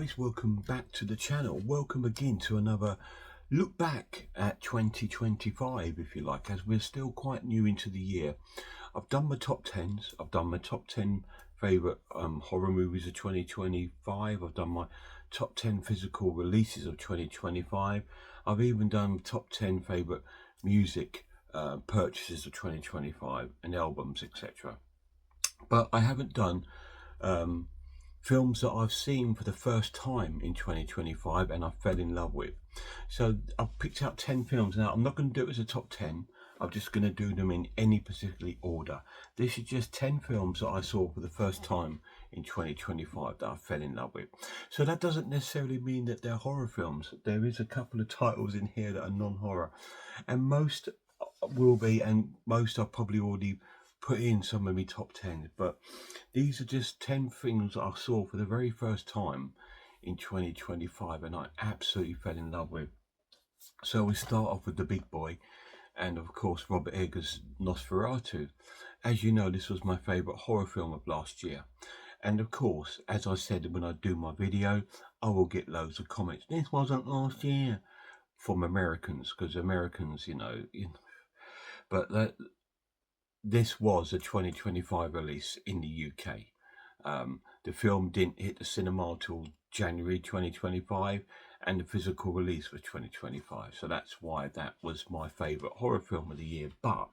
guys, welcome back to the channel. Welcome again to another look back at 2025, if you like, as we're still quite new into the year. I've done my top 10s. I've done my top 10 favourite horror movies of 2025. I've done my top 10 physical releases of 2025. I've even done top 10 favourite music purchases of 2025 and albums, etc. But I haven't done films that I've seen for the first time in 2025 and I fell in love with. So I've picked out 10 films. Now I'm not going to do it as a top 10. I'm just going to do them in any particular order. This is just 10 films that I saw for the first time in 2025 that I fell in love with. So that doesn't necessarily mean that they're horror films. There is a couple of titles in here that are non-horror, and most will be, and most I've probably already put in some of my top 10, but these are just 10 things that I saw for the very first time in 2025 and I absolutely fell in love with. So we start off with the big boy, and of course Robert Eggers' Nosferatu. As you know, this was my favourite horror film of last year, and of course, as I said when I do my video, I will get loads of comments. This wasn't last year, from Americans, because Americans, you know, but this was a 2025 release in the UK. The film didn't hit the cinema till January 2025, and the physical release was 2025. So that's why that was my favourite horror film of the year. But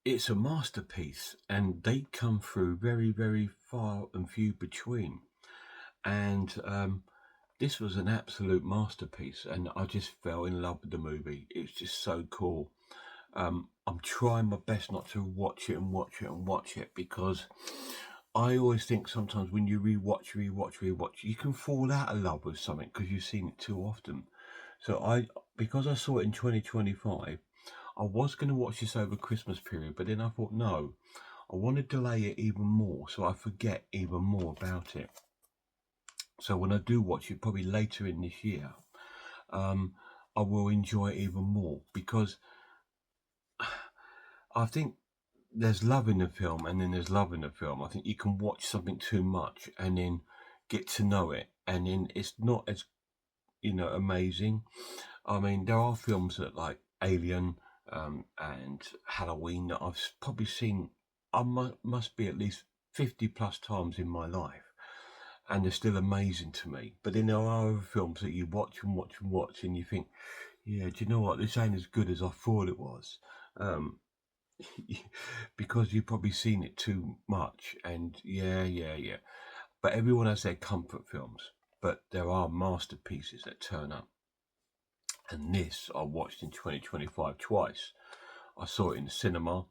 it's a masterpiece, and they come through very, very far and few between. And this was an absolute masterpiece, and I just fell in love with the movie. It's just so cool. I'm trying my best not to watch it because I always think sometimes when you rewatch, you can fall out of love with something because you've seen it too often. So because I saw it in 2025, I was going to watch this over Christmas period, but then I thought, no, I want to delay it even more so I forget even more about it. So when I do watch it, probably later in this year, I will enjoy it even more, because I think there's love in the film and then there's love in the film. I think you can watch something too much and then get to know it, and then it's not as, you know, amazing. I mean, there are films that like Alien and Halloween that I've probably seen, I must be at least 50 plus times in my life, and they're still amazing to me. But then there are other films that you watch and you think, yeah, do you know what, this ain't as good as I thought it was. Because you've probably seen it too much, and yeah. But everyone has their comfort films, but there are masterpieces that turn up. And this I watched in 2025 twice. I saw it in the cinema,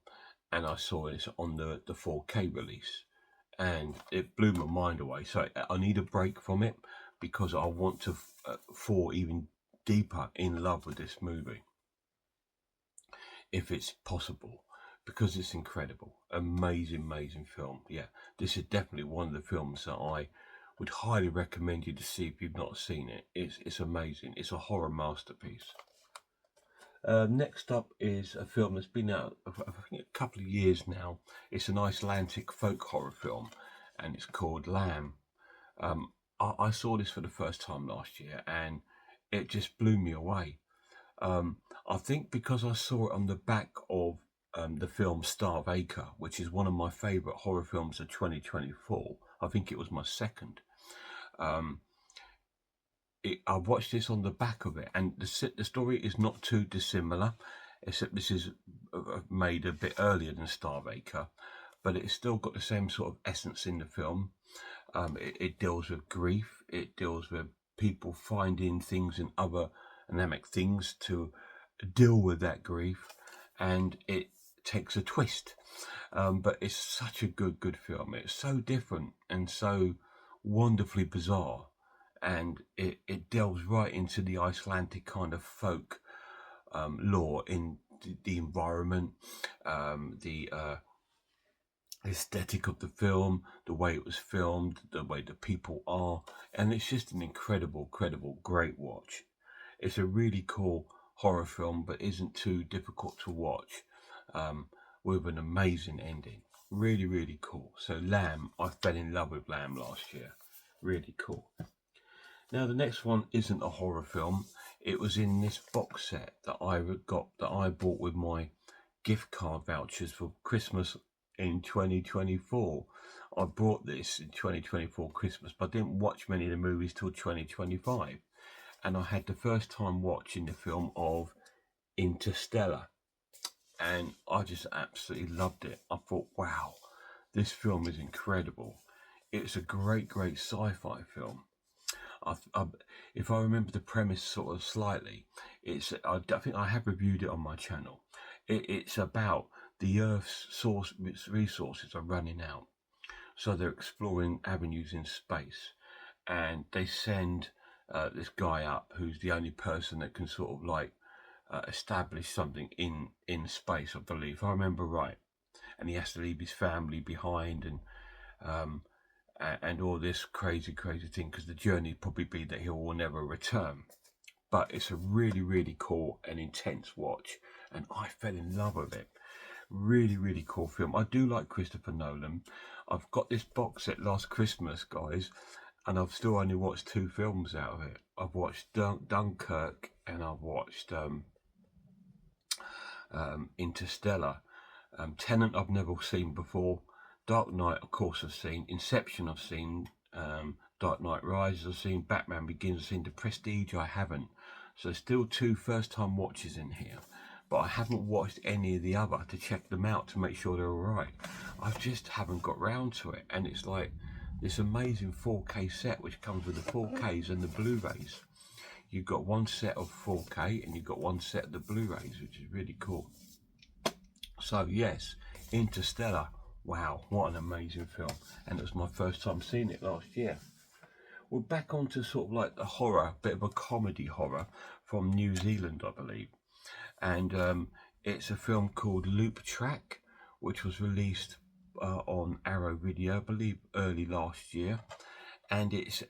and I saw it on the 4K release, and it blew my mind away. So I need a break from it because I want to fall even deeper in love with this movie, if it's possible, because it's incredible. Amazing film. Yeah, this is definitely one of the films that I would highly recommend you to see if you've not seen it. It's amazing. It's a horror masterpiece. Next up is a film that's been out, I think, a couple of years now. It's an Icelandic folk horror film, and it's called Lamb. I saw this for the first time last year, and it just blew me away. I think because I saw it on the back of the film Starvacre, which is one of my favourite horror films of 2024. I think it was my second. I watched this on the back of it, and the story is not too dissimilar, except this is made a bit earlier than Starvacre, but it's still got the same sort of essence in the film. It deals with grief. It deals with people finding things in other dynamic things to deal with that grief, and it takes a twist. But it's such a good film. It's so different and so wonderfully bizarre, and it delves right into the Icelandic kind of folk lore in the environment, the aesthetic of the film, the way it was filmed, the way the people are, and it's just an incredible, great watch. It's a really cool horror film, but isn't too difficult to watch, with an amazing ending. Really cool. So Lamb, I fell in love with Lamb last year. Really cool. Now the next one isn't a horror film. It was in this box set that I bought with my gift card vouchers for Christmas in 2024. I bought this in 2024 Christmas, but I didn't watch many of the movies till 2025. And I had the first time watching the film of Interstellar. And I just absolutely loved it. I thought, wow, this film is incredible. It's a great sci-fi film. If I remember the premise sort of slightly, I think I have reviewed it on my channel. It's about the Earth's resources are running out, so they're exploring avenues in space, and they send this guy up who's the only person that can sort of like establish something in space, I believe, if I remember right. And he has to leave his family behind, and all this crazy thing, because the journey probably be that he will never return. But it's a really cool and intense watch, and I fell in love with it. Really cool film. I do like Christopher Nolan. I've got this box set last Christmas, guys, and I've still only watched 2 films out of it. I've watched Dunkirk, and I've watched Interstellar. Tenet I've never seen before. Dark Knight, of course, I've seen. Inception I've seen. Dark Knight Rises I've seen. Batman Begins I've seen. The Prestige I haven't. So still 2 first-time watches in here. But I haven't watched any of the other to check them out to make sure they're alright. I just haven't got round to it. And it's like this amazing 4K set which comes with the 4Ks and the Blu-rays. You've got one set of 4K and you've got one set of the Blu-rays, which is really cool. So yes, Interstellar, wow, what an amazing film. And it was my first time seeing it last year. We're back onto sort of like the horror, bit of a comedy horror from New Zealand, I believe. And it's a film called Loop Track, which was released on Arrow Video, I believe early last year. And it's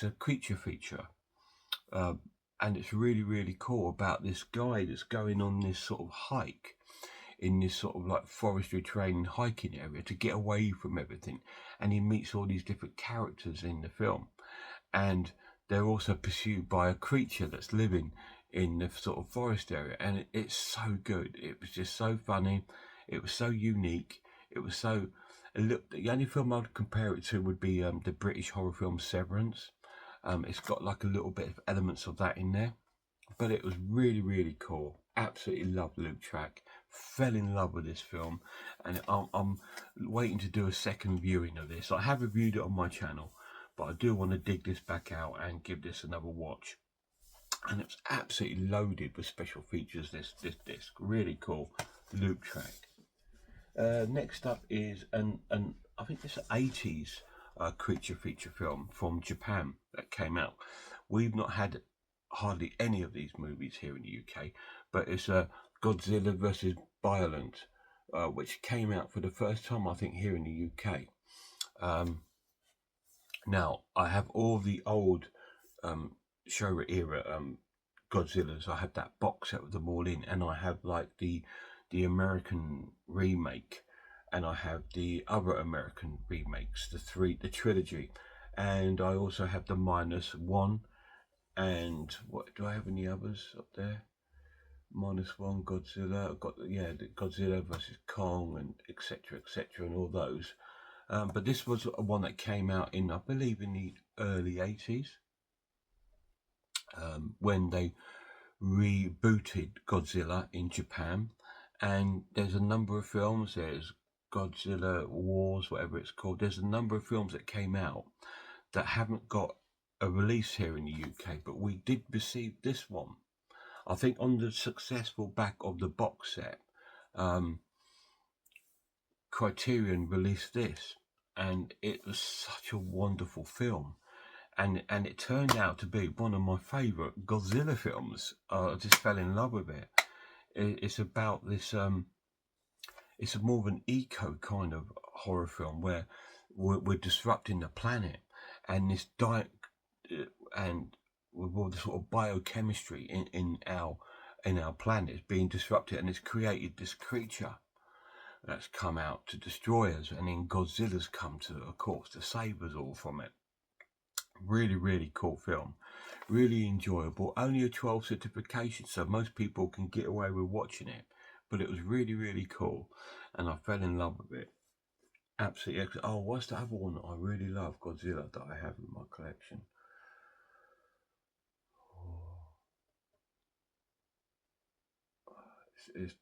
a creature feature. And it's really cool about this guy that's going on this sort of hike in this sort of like forestry terrain hiking area to get away from everything, and he meets all these different characters in the film, and they're also pursued by a creature that's living in the sort of forest area, and it's so good. It was just so funny, it was so unique, it was so the only film I'd compare it to would be the British horror film Severance. It's got like a little bit of elements of that in there, but it was really cool. Absolutely loved Loop Track. Fell in love with this film, and I'm waiting to do a second viewing of this. I have reviewed it on my channel, but I do want to dig this back out and give this another watch. And it's absolutely loaded with special features. This disc, really cool. Loop Track. Next up is I think it's an 80s creature feature film from Japan that came out. We've not had hardly any of these movies here in the UK, but it's a Godzilla vs. Violent, which came out for the first time, I think, here in the UK. Now, I have all the old Showa era Godzillas. I have that box set with them all in, and I have like the American remake, and I have the other American remakes, the trilogy, and I also have the -1. And what do I have any others up there? -1 Godzilla. I've got the Godzilla versus Kong and etc. and all those. But this was one that came out in, I believe, in the early 80s, when they rebooted Godzilla in Japan. And there's a number of films. There's Godzilla Wars, whatever it's called. There's a number of films that came out that haven't got a release here in the UK, but we did receive this one. I think on the successful back of the box set, Criterion released this, and it was such a wonderful film, and it turned out to be one of my favourite Godzilla films. I just fell in love with it. It's about this. It's more of an eco kind of horror film where we're disrupting the planet, and this diet and with all the sort of biochemistry in our planet is being disrupted, and it's created this creature that's come out to destroy us, and then Godzilla's come to, of course, to save us all from it. Really, really cool film. Really enjoyable. Only a 12 certification, so most people can get away with watching it. But it was really, really cool. And I fell in love with it. Absolutely excellent. Oh, what's the other one that I really love? Godzilla, that I have in my collection. It's,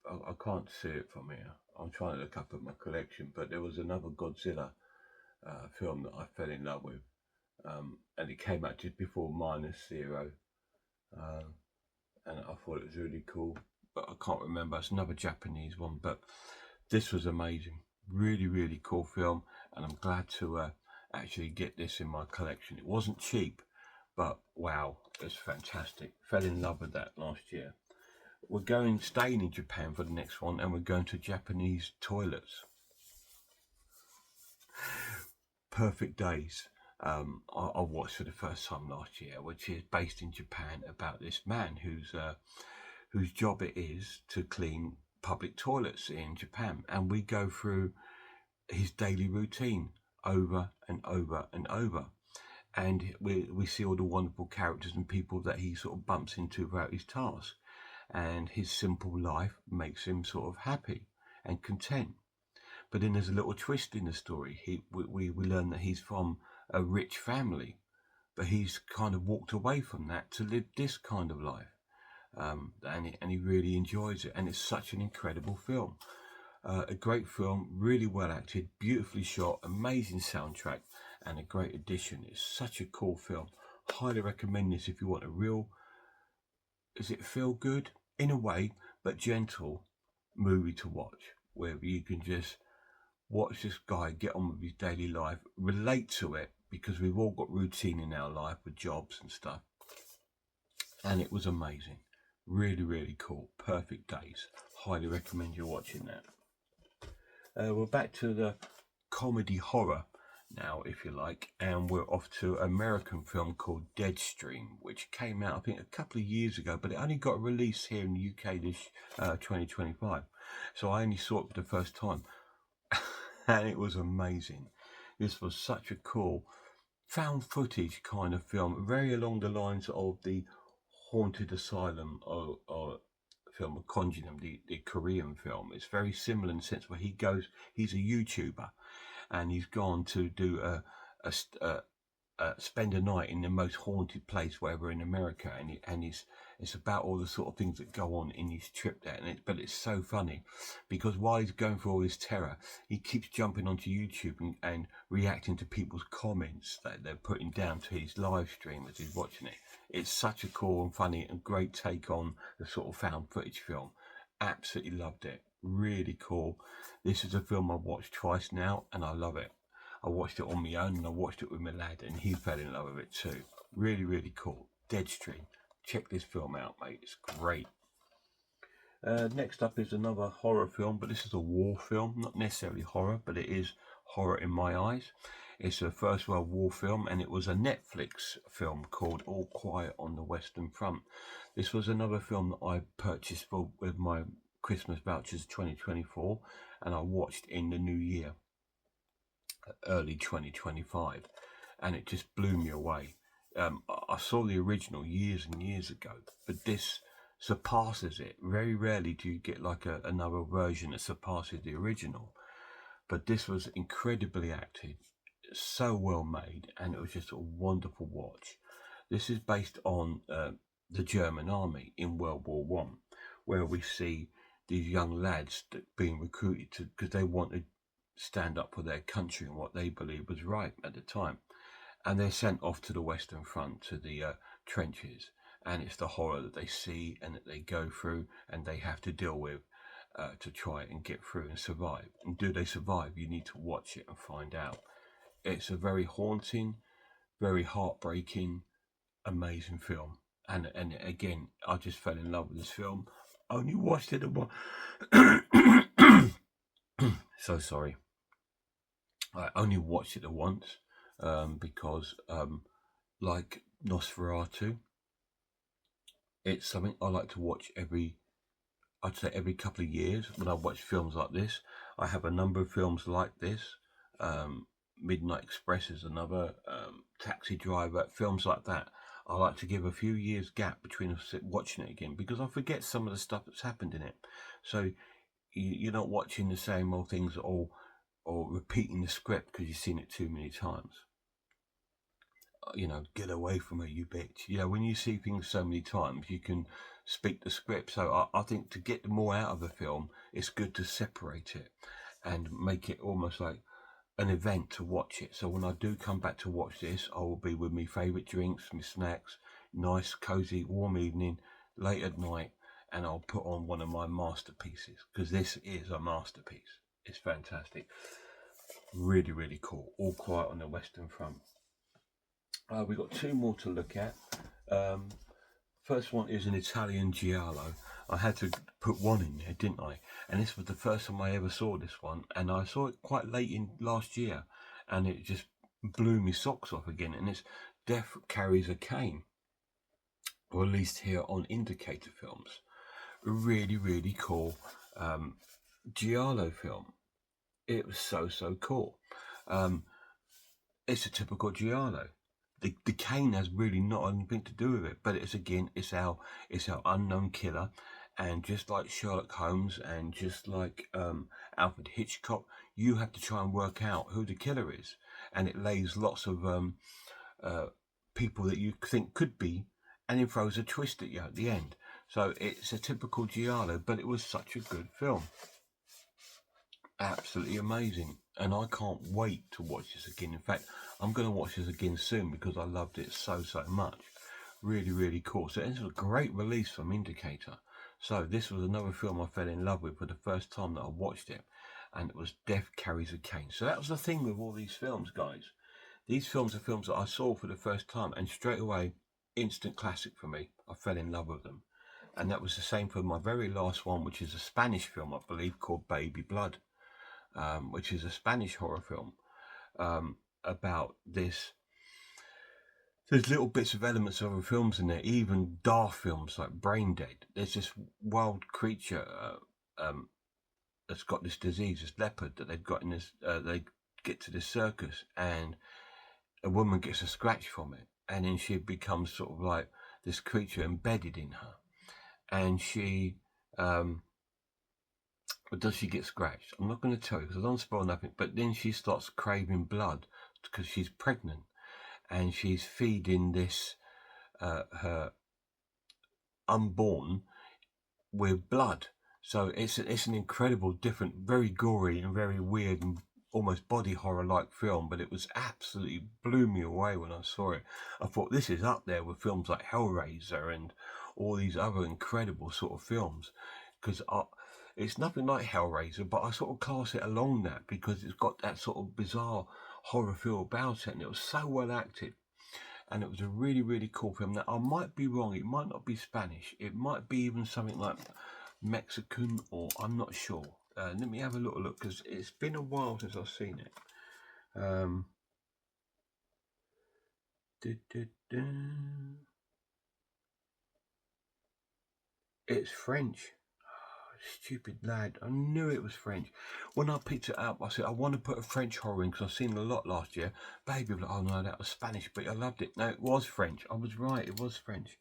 I can't see it from here. I'm trying to look up at my collection, but there was another Godzilla film that I fell in love with. And it came out just before Minus Zero. Um, and I thought it was really cool, but I can't remember. It's another Japanese one, but this was amazing. Really, really cool film, and I'm glad to actually get this in my collection. It wasn't cheap, but wow, it's fantastic. Fell in love with that last year. We're staying in Japan for the next one, and we're going to Japanese toilets. Perfect Days. I watched for the first time last year, which is based in Japan, about this man whose job it is to clean public toilets in Japan, and we go through his daily routine over and over and over, and we see all the wonderful characters and people that he sort of bumps into throughout his task, and his simple life makes him sort of happy and content. But then there's a little twist in the story. We learn that he's from a rich family, but he's kind of walked away from that to live this kind of life. And he really enjoys it. And it's such an incredible film. A great film, really well acted, beautifully shot, amazing soundtrack, and a great addition. It's such a cool film. Highly recommend this if you want a real, is it feel good in a way, but gentle movie to watch, where you can just watch this guy get on with his daily life, relate to it, because we've all got routine in our life with jobs and stuff. And it was amazing. Really, really cool. Perfect Days. Highly recommend you watching that. We're back to the comedy horror now, if you like, and we're off to an American film called Deadstream, which came out, I think, a couple of years ago, but it only got released here in the UK this 2025. So I only saw it for the first time. And it was amazing. This was such a cool found footage kind of film, very along the lines of the Haunted Asylum or film of Conjuring, the Korean film. It's very similar in the sense where he's a YouTuber, and he's gone to do spend a night in the most haunted place wherever in America, and it's about all the sort of things that go on in his trip there. But it's so funny because while he's going through all this terror, he keeps jumping onto YouTube and reacting to people's comments that they're putting down to his live stream as he's watching it. It's such a cool and funny and great take on the sort of found footage film. Absolutely loved it. Really cool. This is a film I've watched twice now, and I love it. I watched it on my own, and I watched it with my lad, and he fell in love with it too. Really, really cool. Deadstream. Check this film out, mate. It's great. Next up is another horror film, but this is a war film. Not necessarily horror, but it is horror in my eyes. It's a First World War film, and it was a Netflix film called All Quiet on the Western Front. This was another film that I purchased with my Christmas vouchers 2024, and I watched in the new year, early 2025, and it just blew me away. I saw the original years and years ago, but this surpasses it. Very rarely do you get like another version that surpasses the original, but this was incredibly acted, so well made, and it was just a wonderful watch. This is based on the German army in World War One, where we see these young lads being recruited because they want to stand up for their country and what they believe was right at the time, and they're sent off to the Western Front, to the trenches, and it's the horror that they see and that they go through and they have to deal with to try and get through and survive. And do they survive? You need to watch it and find out. It's a very haunting, very heartbreaking, amazing film. And again, I just fell in love with this film. I only watched it once. So sorry. I only watched it once because, like Nosferatu, it's something I like to watch I'd say every couple of years when I watch films like this. I have a number of films like this Midnight Express is another, Taxi Driver, films like that. I like to give a few years gap between watching it again because I forget some of the stuff that's happened in it. So you're not watching the same old things or repeating the script because you've seen it too many times. Get away from her, you bitch. When you see things so many times, you can speak the script. So I think to get more out of a film, it's good to separate it and make it almost like an event to watch it. So when I do come back to watch this, I will be with my favourite drinks, my snacks, nice, cosy, warm evening, late at night, and I'll put on one of my masterpieces because this is a masterpiece. It's fantastic. Really, really cool. All Quiet on the Western Front. We've got two more to look at. First one is an Italian giallo. I had to put one in there, didn't I? And this was the first time I ever saw this one, and I saw it quite late in last year, and it just blew me socks off again. And it's Death Carries a Cane, released here on Indicator Films. A really, really cool giallo film. It was so cool. It's a typical giallo. The cane has really not anything to do with it, but it's our unknown killer, and just like Sherlock Holmes and just like Alfred Hitchcock, you have to try and work out who the killer is, and it lays lots of people that you think could be, and then throws a twist at you at the end. So it's a typical giallo, but it was such a good film. Absolutely amazing, and I can't wait to watch this again. In fact, I'm going to watch this again soon because I loved it so much. Really, really cool. So this was a great release from Indicator. So this was another film I fell in love with for the first time that I watched it, and it was Death Carries a Cane. So that was the thing with all these films, guys. These films are films that I saw for the first time, and straight away, instant classic for me. I fell in love with them. And that was the same for my very last one, which is a Spanish film, I believe, called Baby Blood. Which is a Spanish horror film about this. There's little bits of elements of other films in there, even daft films like Brain Dead. There's this wild creature that's got this disease, this leopard that they've got in this. They get to this circus, and a woman gets a scratch from it, and then she becomes sort of like this creature embedded in her, and she. But does she get scratched? I'm not going to tell you because I don't spoil nothing. But then she starts craving blood because she's pregnant, and she's feeding this her unborn with blood. So it's an incredible, different, very gory and very weird and almost body horror like film. But it was absolutely blew me away when I saw it. I thought this is up there with films like Hellraiser and all these other incredible sort of films because it's nothing like Hellraiser, but I sort of class it along that because it's got that sort of bizarre horror feel about it, and it was so well acted, and it was a really, really cool film. Now, I might be wrong. It might not be Spanish. It might be even something like Mexican, or I'm not sure. Let me have a little look because it's been a while since I've seen it. It's French. Stupid lad. I knew it was French. When I picked it up, I said, I want to put a French horror in because I've seen a lot last year. Baby, like, oh no, that was Spanish, but I loved it. No, it was French. I was right, it was French.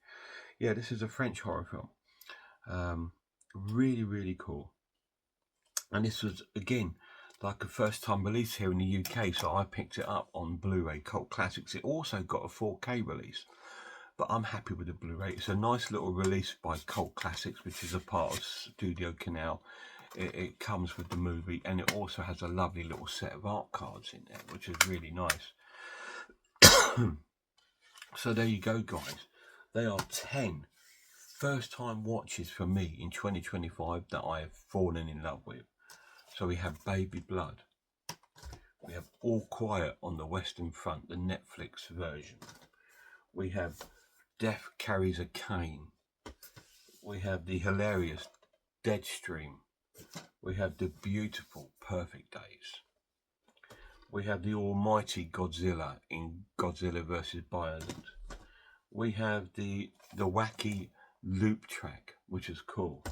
Yeah, this is a French horror film. Really, really cool. And this was, again, like a first time release here in the UK, so I picked it up on Blu-ray Cult Classics. It also got a 4K release, but I'm happy with the Blu-ray. It's a nice little release by Cult Classics, which is a part of Studio Canal. It comes with the movie, and it also has a lovely little set of art cards in there, which is really nice. So there you go, guys. They are 10 first-time watches for me in 2025 that I have fallen in love with. So we have Baby Blood. We have All Quiet on the Western Front, the Netflix version. We have Death Carries a Cane. We have the hilarious Deadstream. We have the beautiful Perfect Days. We have the almighty Godzilla in Godzilla vs. Bioland. We have the wacky loop track, which is cool.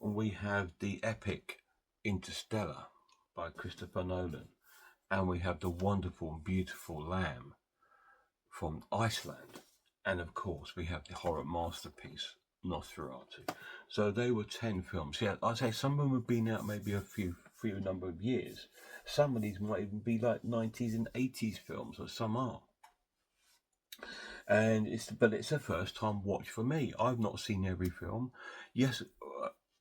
And we have the epic Interstellar by Christopher Nolan. and we have the wonderful and beautiful Lamb from Iceland, and of course we have the horror masterpiece Nosferatu. So they were 10 films. Yeah, I'd say some of them have been out maybe a few number of years. Some of these might even be like 90s and 80s films, or some are. And it's a first time watch for me. I've not seen every film. Yes,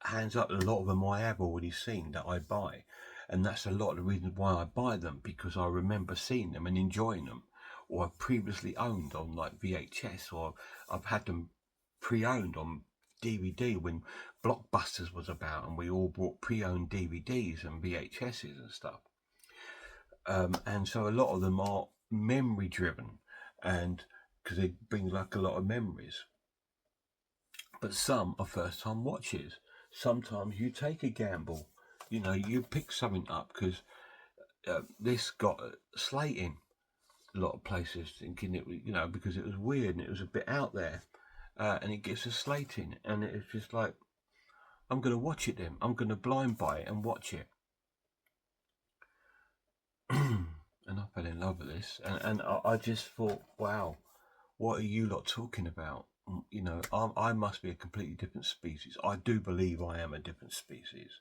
hands up, a lot of them I have already seen that I buy, and that's a lot of the reasons why I buy them, because I remember seeing them and enjoying them, or I've previously owned on like VHS, or I've had them pre-owned on DVD when Blockbusters was about, and we all bought pre-owned DVDs and VHSs and stuff. And so a lot of them are memory driven, and because they bring like a lot of memories. But some are first time watches. Sometimes you take a gamble, you pick something up, because this got slating a lot of places, thinking it, because it was weird and it was a bit out there, and it gets a slating, and it's just like, I'm going to watch it then. I'm going to blind buy it and watch it. And I fell in love with this, and I just thought, wow, what are you lot talking about? I must be a completely different species. I do believe I am a different species.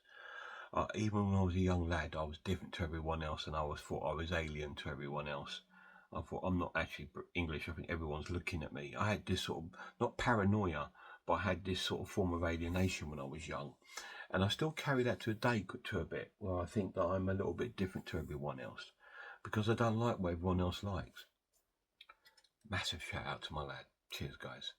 Even when I was a young lad, I was different to everyone else, and I thought I was alien to everyone else. I thought, I'm not actually English. I think everyone's looking at me. I had this sort of, not paranoia, but I had this sort of form of alienation when I was young. And I still carry that to a day, to a bit, where I think that I'm a little bit different to everyone else, because I don't like what everyone else likes. Massive shout out to my lad. Cheers, guys.